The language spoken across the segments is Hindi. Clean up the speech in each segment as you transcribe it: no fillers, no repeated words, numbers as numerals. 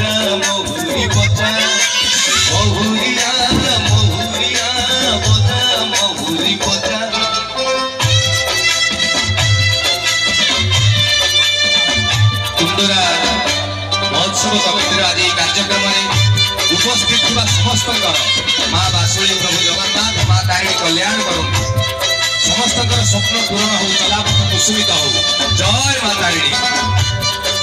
बजा महुरी बजा महुरिया महुरिया बजा महुरी बजा कुंडरा महोत्सव कमिटर आदि कार्यक्रम उपस्थित समस्त माँ बासुली प्रभु जगन्नाथ माँ तारिणी कल्याण करूँ समस्त स्वप्न पूरण हो चलापथ कुसुमित हो जय माँ तारिणी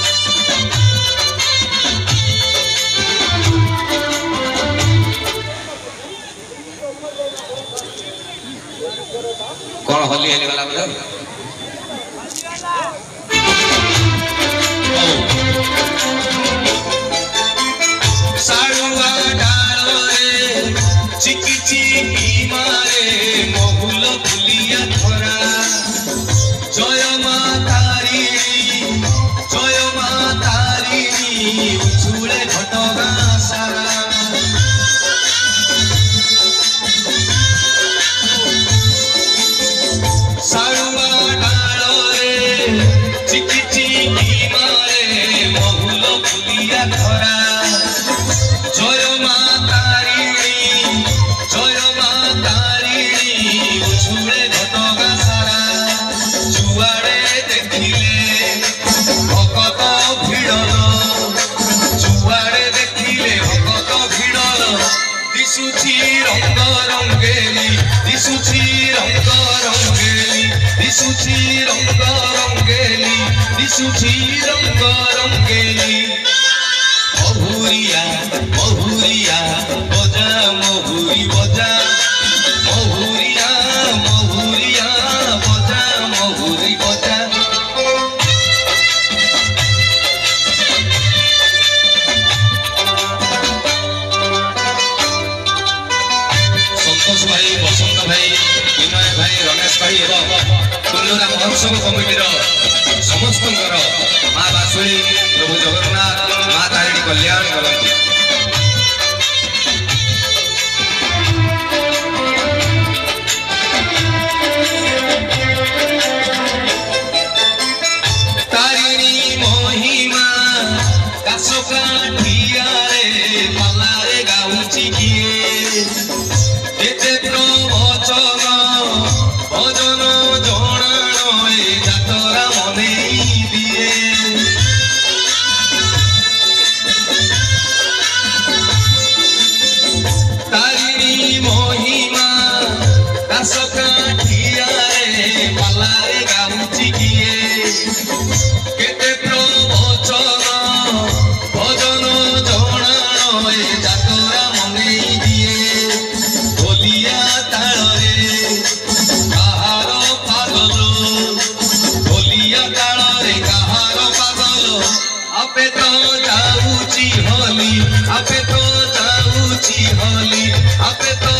कौन होली हेली गला बोले साड़ुआ डालो रे चिकी चिकी मारे महुल फुलिया धरा जय माँ तारिणी उछुले घटगा सारा साड़ुआ डालो रे चिकी चिकी मारे महुल फुलिया धरा जय माँ तारिणी उछुले घटगा सारा जुआड़े देखिले भगत भिड़ल जुआड़े देखिले भगत भिड़ल दिशुची रंग रंगेली दिशुची रंग रंगेली दिशुची रंग रंगेली दिशुची रंग रंगेली महुरिया महुरिया बजा महुरी बजा महुरिया महुरिया बजा महुरी बजा संतोष भाई बसंत भाई विनय भाई रमेश भाई एवं कुंडरा महोत्सव कमिटर समस्त माँ बासुली प्रभु जगन्नाथ माँ तारिणी कल्याण करती तारिणी महिमा काशका ठियारे पालारे गाउची किए केते प्रवचन भजन जणाण ए जातरा मने दिए तारिणी महिमा काशका ठियारे पालारे गाउची किए केते प्रवचन भजन जणाण ए जातरा मने दिए ढोलिया ताଳରେ काहार पागल ढोलिया ताଳରେ काहार पागल आपे तो जाऊची होली आपे तो जाऊची होली आपे तो